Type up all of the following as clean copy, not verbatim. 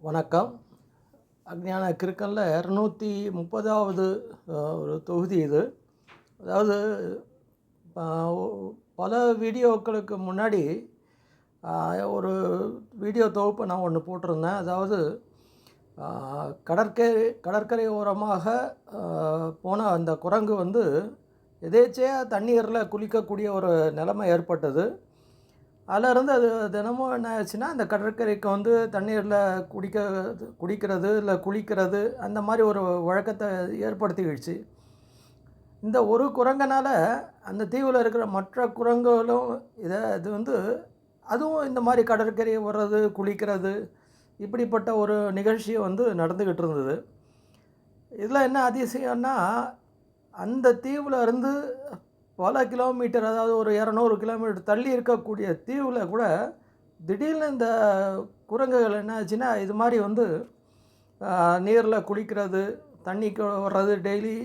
வணக்கம். அஞ்ஞான கிறுக்கன்ல 230வது ஒரு தொகுதி இது. அதாவது அ பல வீடியோக்களுக்கு முன்னாடி ஒரு வீடியோ தொகுப்பு நான் ஒன்று போட்டிருந்தேன். அதாவது கடற்கரை ஓரமாக போன அந்த குரங்கு வந்து எதேச்சையா தண்ணீரில் குளிக்கக்கூடிய ஒரு நிலைமை ஏற்பட்டது. அதிலருந்து அது தினமும் என்ன ஆச்சுன்னா, அந்த கடற்கரைக்கு வந்து தண்ணீரில் குடிக்கிறது இல்லை குளிக்கிறது அந்த மாதிரி ஒரு வழக்கத்தை ஏற்படுத்திக்கிடுச்சு. இந்த ஒரு குரங்கனால் அந்த தீவில் இருக்கிற மற்ற குரங்குகளும் இது வந்து அதுவும் இந்த மாதிரி கடற்கரை வர்றது, குளிக்கிறது, இப்படிப்பட்ட ஒரு நிகழ்ச்சி வந்து நடந்துக்கிட்டு இருந்தது. இதில் என்ன அதிசயம்னா, அந்த தீவில் இருந்து பல கிலோமீட்டர், அதாவது ஒரு 200 கிலோமீட்டர் தள்ளி இருக்கக்கூடிய தீவில் கூட திடீர்னு இந்த குரங்குகள் என்ன ஆச்சுன்னா, இது மாதிரி வந்து நீரில் குளிக்கிறது, தண்ணிக்கு வர்றது, டெய்லி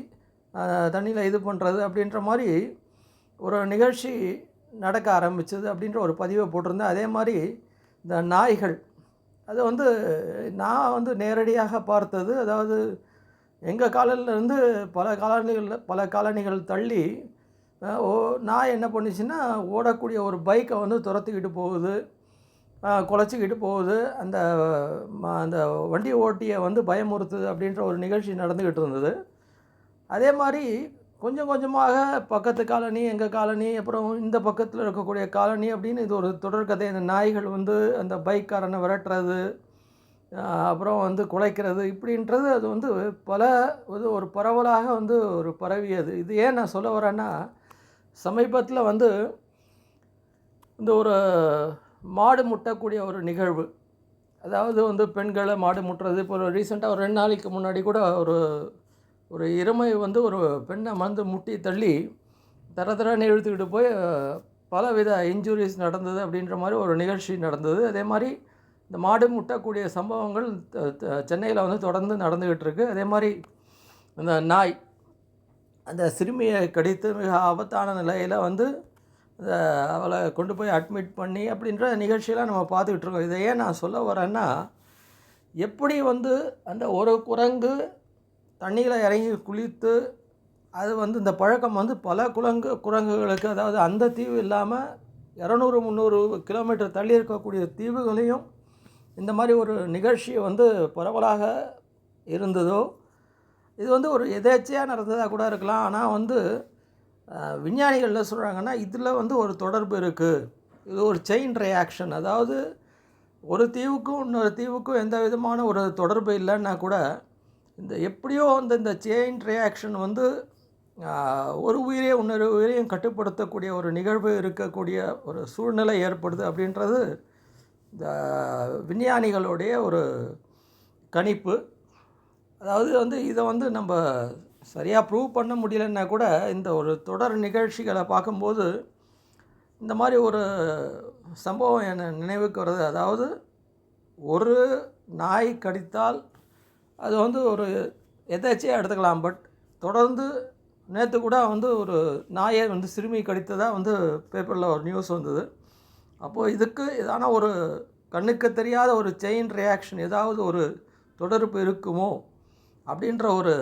தண்ணியில் இது பண்ணுறது அப்படின்ற மாதிரி ஒரு நிகழ்ச்சி நடக்க ஆரம்பிச்சது அப்படின்ற ஒரு பதிவை போட்டிருந்தேன். அதே மாதிரி இந்த நாய்கள், அது வந்து நான் வந்து நேரடியாக பார்த்தது. அதாவது எங்கள் காலனிலேருந்து பல காலனிகள் தள்ளி நாய் என்ன பண்ணிச்சுன்னா, ஓடக்கூடிய ஒரு பைக்கை வந்து துரத்திக்கிட்டு போகுது, குலைச்சிக்கிட்டு போகுது, அந்த அந்த வண்டி ஓட்டியை வந்து பயமுறுத்துது அப்படின்ற ஒரு நிகழ்ச்சி நடந்துக்கிட்டு இருந்தது. அதே மாதிரி கொஞ்சம் கொஞ்சமாக பக்கத்து காலனி, எங்கள் காலனி, அப்புறம் இந்த பக்கத்தில் இருக்கக்கூடிய காலனி அப்படின்னு இது ஒரு தொடர்கதை. இந்த நாய்கள் வந்து அந்த பைக்காரனை விரட்டுறது, அப்புறம் வந்து குலைக்கிறது, இப்படின்றது அது வந்து ஒரு பரவலாக வந்து ஒரு பரவியது. இது ஏன் நான் சொல்ல வரேன்னா, சமீபத்தில் வந்து இந்த ஒரு மாடு முட்டக்கூடிய ஒரு நிகழ்வு, அதாவது வந்து பெண்களை மாடு முட்டுறது. இப்போ ரீசெண்டாக ஒரு 2 நாளைக்கு முன்னாடி கூட ஒரு எருமை வந்து ஒரு பெண்ணை வந்து முட்டி தள்ளி தரன்னு இழுத்துக்கிட்டு போய் பலவித இன்ஜுரிஸ் நடந்தது அப்படின்ற மாதிரி ஒரு நிகழ்ச்சி நடந்தது. அதே மாதிரி இந்த மாடு முட்டக்கூடிய சம்பவங்கள் சென்னையில் வந்து தொடர்ந்து நடந்துக்கிட்டு இருக்குது. அதே மாதிரி இந்த நாய் அந்த சிறுமியை கடித்து மிக ஆபத்தான நிலையில் வந்து அவளை கொண்டு போய் அட்மிட் பண்ணி அப்படின்ற நிகழ்ச்சியெல்லாம் நம்ம பார்த்துக்கிட்டு இருக்கோம். இதை ஏன் நான் சொல்ல வரேன்னா, எப்படி வந்து அந்த ஒரு குரங்கு தண்ணியில் இறங்கி குளித்து, அது வந்து இந்த பழக்கம் வந்து பல குரங்குகளுக்கு, அதாவது அந்த தீவு இல்லாமல் 200-300 கிலோமீட்டர் தள்ளி இருக்கக்கூடிய தீவுகளையும் இந்த மாதிரி ஒரு நிகழ்ச்சி வந்து பரவலாக இருந்ததோ, இது வந்து ஒரு எதேச்சையாக நடந்ததாக கூட இருக்கலாம். ஆனால் வந்து விஞ்ஞானிகள் என்ன சொல்கிறாங்கன்னா, இதில் வந்து ஒரு தொடர்பு இருக்குது, இது ஒரு செயின் ரியாக்ஷன். அதாவது ஒரு தீவுக்கும் இன்னொரு தீவுக்கும் எந்த விதமான ஒரு தொடர்பு இல்லைன்னா கூட, எப்படியோ இந்த செயின் ரியாக்ஷன் வந்து ஒரு உயிரை இன்னொரு உயிரையும் கட்டுப்படுத்தக்கூடிய ஒரு நிகழ்வு இருக்கக்கூடிய ஒரு சூழ்நிலை ஏற்படுது அப்படின்றது இந்த விஞ்ஞானிகளுடைய ஒரு கணிப்பு. அதாவது வந்து இதை வந்து நம்ம சரியாக ப்ரூவ் பண்ண முடியலன்னா கூட, இந்த ஒரு தொடர் நிகழ்ச்சிகளை பார்க்கும்போது இந்த மாதிரி ஒரு சம்பவம் என்னை நினைவுக்கு வருது. அதாவது ஒரு நாய் கடித்தால் அது வந்து ஒரு எதாச்சியாக எடுத்துக்கலாம். பட் தொடர்ந்து நேற்று கூட வந்து ஒரு நாயை வந்து சிறுமி கடித்ததாக வந்து பேப்பரில் ஒரு நியூஸ் வந்தது. அப்போது இதுக்கு ஏதான ஒரு கண்ணுக்கு தெரியாத ஒரு செயின் ரியாக்ஷன், ஏதாவது ஒரு தொடர்பு இருக்குமோ அப்படின்ற ஒரு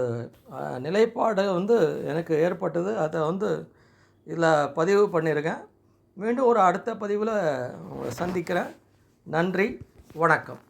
நிலைப்பாடு வந்து எனக்கு ஏற்பட்டது. அதை வந்து இதில் பதிவு பண்ணியிருக்கேன். மீண்டும் ஒரு அடுத்த பதிவில் உங்களை சந்திக்கிறேன். நன்றி, வணக்கம்.